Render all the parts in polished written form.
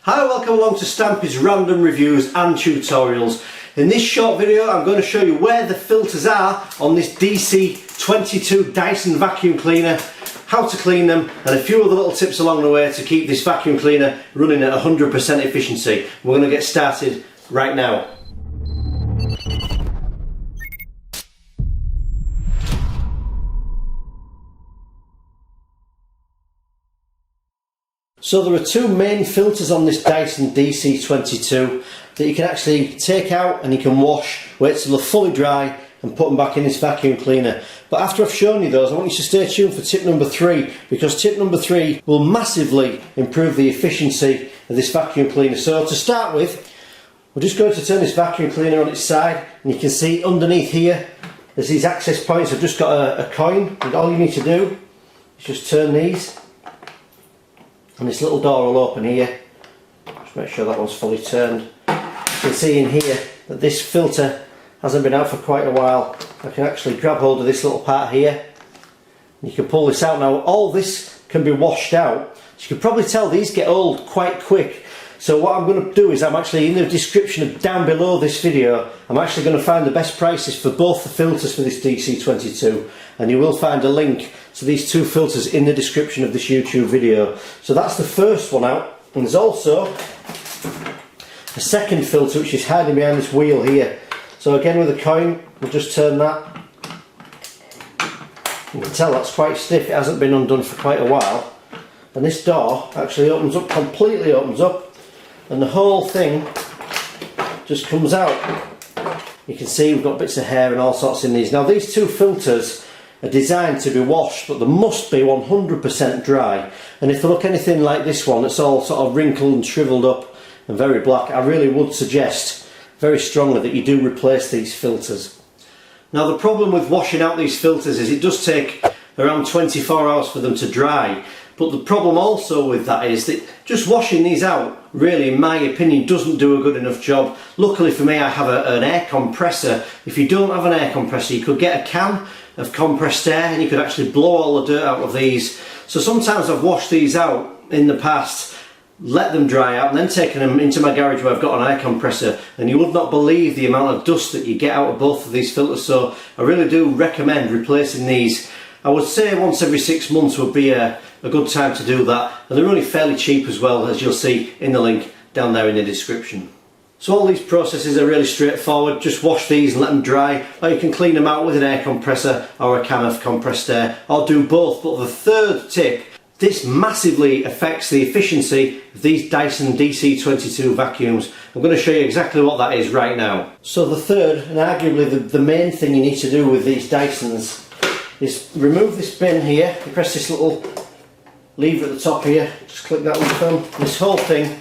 Hi, welcome along to Stampy's random reviews and tutorials. In this short video I'm going to show you where the filters are on this DC22 Dyson vacuum cleaner, how to clean them, and a few other little tips along the way to keep this vacuum cleaner running at 100% efficiency. We're going to get started right now. So there are two main filters on this Dyson DC22 that you can actually take out and you can wash, wait till they're fully dry and put them back in this vacuum cleaner. But after I've shown you those, I want you to stay tuned for tip number 3, because tip number 3 will massively improve the efficiency of this vacuum cleaner. So to start with, we're just going to turn this vacuum cleaner on its side, and you can see underneath here there's these access points. I've just got a coin, and all you need to do is just turn these. And this little door will open here. Just make sure that one's fully turned. You can see in here that this filter hasn't been out for quite a while. I can actually grab hold of this little part here. You can pull this out now. All this can be washed out. So you can probably tell these get old quite quick. So what I'm going to do is I'm actually in the description down below this video, I'm actually going to find the best prices for both the filters for this DC22, and you will find a link to these two filters in the description of this YouTube video. So that's the first one out, and there's also a second filter which is hiding behind this wheel here. So again, with a coin, we'll just turn that. You can tell that's quite stiff, it hasn't been undone for quite a while. And this door actually opens up, completely opens up, and the whole thing just comes out. You can see we've got bits of hair and all sorts in these. Now these two filters are designed to be washed, but they must be 100% dry. And if they look anything like this one, it's all sort of wrinkled and shriveled up and very black, I really would suggest very strongly that you do replace these filters. Now the problem with washing out these filters is it does take around 24 hours for them to dry. But the problem also with that is that just washing these out, really, in my opinion, doesn't do a good enough job. Luckily for me, I have an air compressor. If you don't have an air compressor, you could get a can of compressed air and you could actually blow all the dirt out of these. So sometimes I've washed these out in the past, let them dry out, and then taken them into my garage where I've got an air compressor, and you would not believe the amount of dust that you get out of both of these filters. So I really do recommend replacing these. I would say once every 6 months would be a good time to do that, and they're only fairly cheap as well, as you'll see in the link down there in the description. So all these processes are really straightforward. Just wash these and let them dry, or you can clean them out with an air compressor or a can of compressed air, or do both. But the third tip, this massively affects the efficiency of these Dyson DC22 vacuums. I'm going to show you exactly what that is right now. So the third, and arguably the main thing you need to do with these Dysons, is remove this bin here. You press this little lever at the top here, just click that with your thumb. This whole thing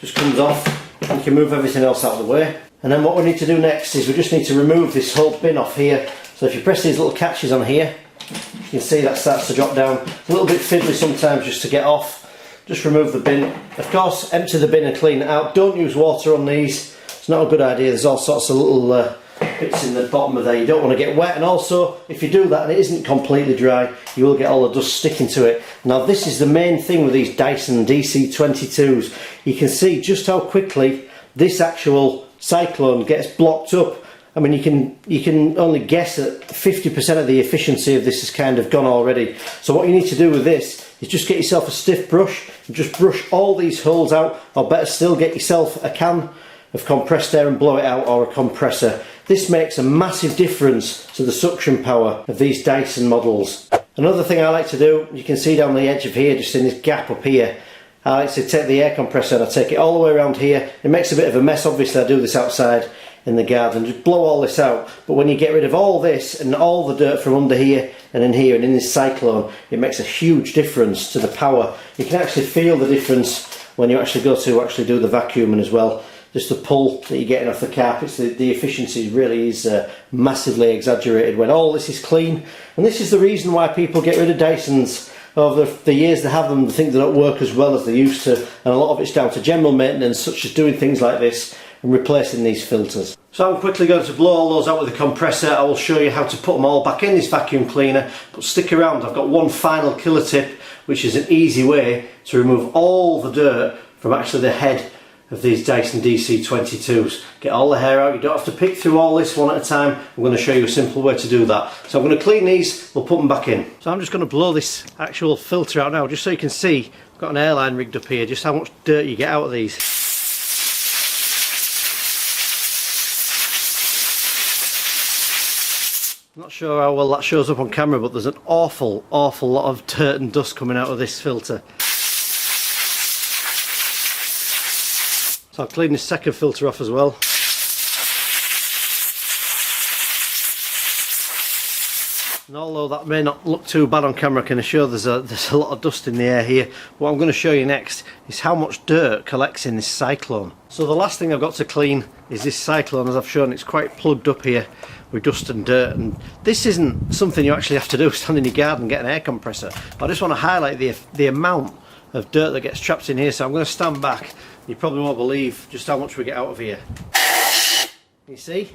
just comes off, and you can move everything else out of the way. And then what we need to do next is we just need to remove this whole bin off here. So if you press these little catches on here, you can see that starts to drop down. It's a little bit fiddly sometimes just to get off. Just remove the bin. Of course, empty the bin and clean it out. Don't use water on these. It's not a good idea. There's all sorts of little bits in the bottom of there. You don't want to get wet, and also if you do that and it isn't completely dry, you will get all the dust sticking to it. Now this is the main thing with these Dyson DC22s. You can see just how quickly this actual Cyclone gets blocked up. I mean, you can only guess that 50% of the efficiency of this is kind of gone already. So what you need to do with this is just get yourself a stiff brush and just brush all these holes out, or better still, get yourself a can of compressed air and blow it out, or a compressor. This makes a massive difference to the suction power of these Dyson models. Another thing I like to do, you can see down the edge of here, just in this gap up here, I like to take the air compressor and I take it all the way around here. It makes a bit of a mess, obviously I do this outside in the garden, just blow all this out. But when you get rid of all this and all the dirt from under here and in here and in this Cyclone, it makes a huge difference to the power. You can actually feel the difference when you actually go to actually do the vacuuming as well. Just the pull that you're getting off the carpets, the efficiency really is massively exaggerated when all this is clean. And this is the reason why people get rid of Dysons over the years they have them. They think they don't work as well as they used to, and a lot of it's down to general maintenance, such as doing things like this and replacing these filters. So I'm quickly going to blow all those out with a compressor. I will show you how to put them all back in this vacuum cleaner, but stick around, I've got one final killer tip, which is an easy way to remove all the dirt from actually the head of these Dyson DC 22s. Get all the hair out, you don't have to pick through all this one at a time. I'm going to show you a simple way to do that. So I'm going to clean these, we'll put them back in. So I'm just going to blow this actual filter out now, just so you can see, I've got an airline rigged up here, just how much dirt you get out of these. I'm not sure how well that shows up on camera, but there's an awful lot of dirt and dust coming out of this filter. So I'll clean this second filter off as well. And although that may not look too bad on camera, I can assure there's a lot of dust in the air here. What I'm going to show you next is how much dirt collects in this Cyclone. So the last thing I've got to clean is this Cyclone. As I've shown, it's quite plugged up here with dust and dirt, and this isn't something you actually have to do, stand in your garden and get an air compressor. I just want to highlight the amount of dirt that gets trapped in here. So I'm going to stand back. You probably won't believe just how much we get out of here. You see?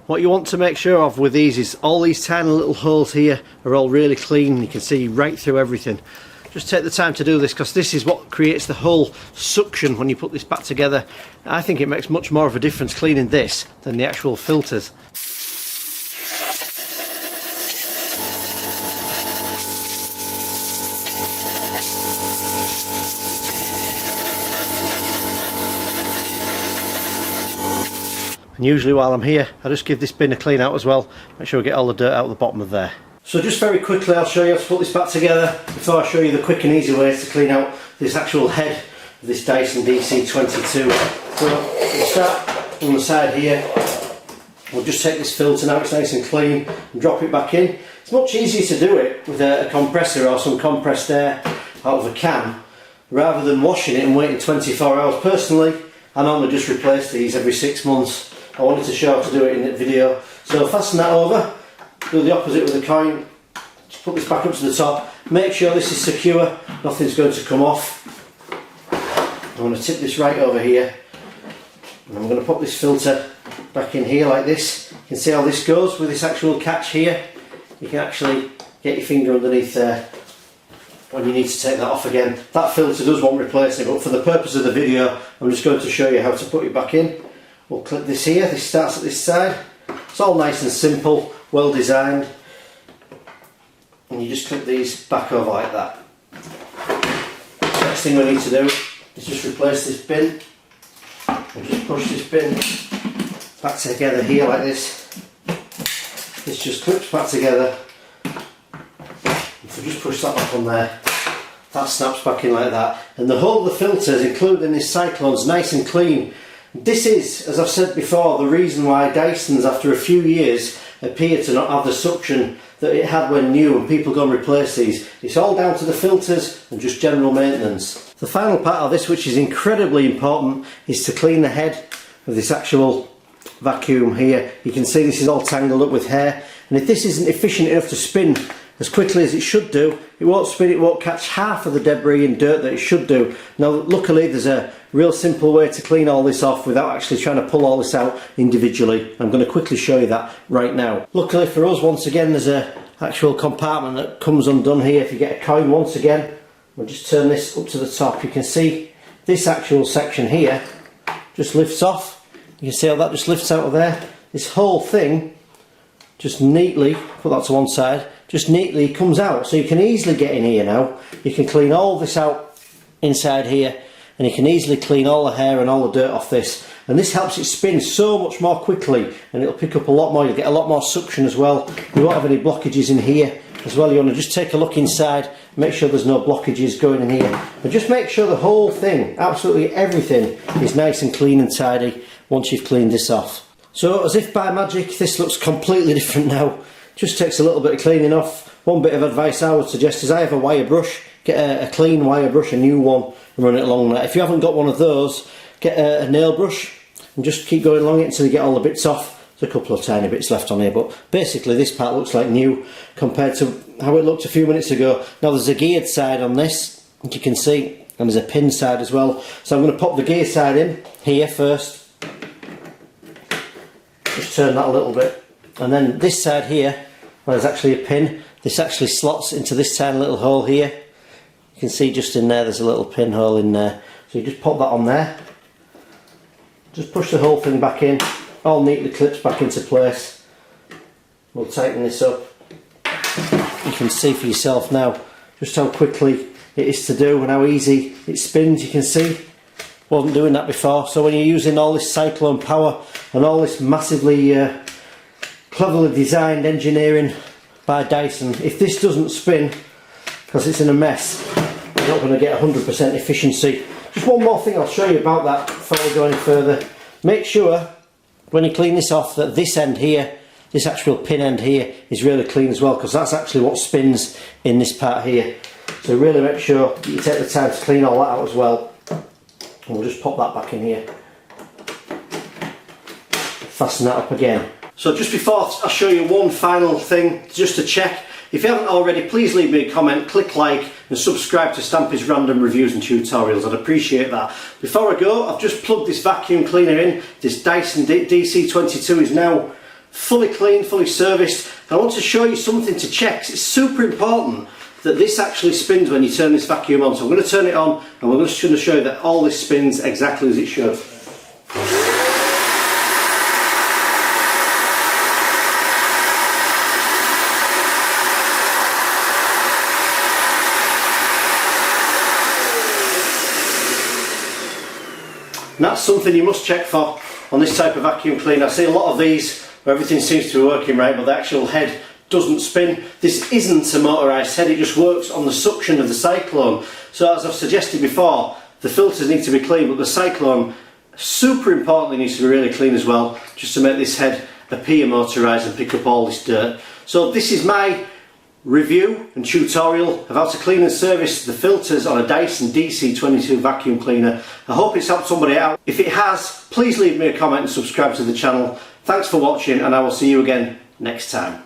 What you want to make sure of with these is all these tiny little holes here are all really clean. You can see right through everything. Just take the time to do this, because this is what creates the whole suction when you put this back together. I think it makes much more of a difference cleaning this than the actual filters. And usually while I'm here, I just give this bin a clean out as well. Make sure we get all the dirt out of the bottom of there. So just very quickly, I'll show you how to put this back together before I show you the quick and easy ways to clean out this actual head of this Dyson DC 22. So we'll start on the side here. We'll just take this filter now, it's nice and clean, and drop it back in. It's much easier to do it with a compressor or some compressed air out of a can, rather than washing it and waiting 24 hours. Personally, I normally just replace these every 6 months. I wanted to show how to do it in the video. So fasten that over, do the opposite with the coin, just put this back up to the top, make sure this is secure, nothing's going to come off. I'm going to tip this right over here, and I'm going to put this filter back in here like this. You can see how this goes with this actual catch here. You can actually get your finger underneath there when you need to take that off again. That filter does want replacing, but for the purpose of the video, I'm just going to show you how to put it back in. We'll clip this here, this starts at this side. It's all nice and simple, well designed. And you just clip these back over like that. Next thing we need to do is just replace this bin. We'll just push this bin back together here like this. This just clips back together. If we just push that back on there, that snaps back in like that. And the whole of the filters, including this Cyclone, is nice and clean. This is, as I've said before, the reason why Dysons after a few years appear to not have the suction that it had when new, and people go and replace these. It's all down to the filters and just general maintenance. The final part of this, which is incredibly important, is to clean the head of this actual vacuum here. You can see this is all tangled up with hair, and if this isn't efficient enough to spin as quickly as it should do, it won't spin, it won't catch half of the debris and dirt that it should do. Now luckily there's a real simple way to clean all this off without actually trying to pull all this out individually. I'm going to quickly show you that right now. Luckily for us, once again, there's a actual compartment that comes undone here. If you get a coin, once again, we'll just turn this up to the top. You can see this actual section here just lifts off. You can see how that just lifts out of there. This whole thing just neatly, put that to one side, just neatly comes out. So you can easily get in here now. You can clean all this out inside here, and you can easily clean all the hair and all the dirt off this. And this helps it spin so much more quickly, and it'll pick up a lot more. You'll get a lot more suction as well. You won't have any blockages in here as well. You want to just take a look inside, make sure there's no blockages going in here. But just make sure the whole thing, absolutely everything, is nice and clean and tidy once you've cleaned this off. So as if by magic, this looks completely different now. Just takes a little bit of cleaning off. One bit of advice I would suggest is I have a wire brush. Get a clean wire brush, a new one, and run it along that. If you haven't got one of those, get a nail brush and just keep going along it until you get all the bits off. There's a couple of tiny bits left on here, but basically this part looks like new compared to how it looked a few minutes ago. Now there's a geared side on this, as you can see, and there's a pin side as well. So I'm going to pop the gear side in here first. Just turn that a little bit. And then this side here, well, there's actually a pin. This actually slots into this tiny little hole here. You can see just in there, there's a little pinhole in there. So you just pop that on there. Just push the whole thing back in. All neatly clips back into place. We'll tighten this up. You can see for yourself now just how quickly it is to do and how easy it spins. You can see, wasn't doing that before. So when you're using all this Cyclone power and all this massively cleverly designed engineering by Dyson, if this doesn't spin because it's in a mess, you're not going to get 100% efficiency. Just one more thing I'll show you about that before we go any further. Make sure when you clean this off that this end here, this actual pin end here, is really clean as well, because that's actually what spins in this part here. So really make sure that you take the time to clean all that out as well. And we'll just pop that back in here. Fasten that up again. So just before I show you one final thing, just to check, if you haven't already, please leave me a comment, click like and subscribe to Stampy's random reviews and tutorials. I'd appreciate that. Before I go, I've just plugged this vacuum cleaner in. This Dyson DC 22 is now fully clean, fully serviced. I want to show you something to check. It's super important that this actually spins when you turn this vacuum on. So I'm going to turn it on and we're just going to show you that all this spins exactly as it should. And that's something you must check for on this type of vacuum cleaner. I see a lot of these where everything seems to be working right, but the actual head doesn't spin. This isn't a motorised head, it just works on the suction of the Cyclone. So as I've suggested before, the filters need to be clean, but the Cyclone, super importantly, needs to be really clean as well, just to make this head appear motorised and pick up all this dirt. So this is my review and tutorial of how to clean and service the filters on a Dyson DC 22 vacuum cleaner. I hope it's helped somebody out. If it has, please leave me a comment and subscribe to the channel. Thanks for watching, and I will see you again next time.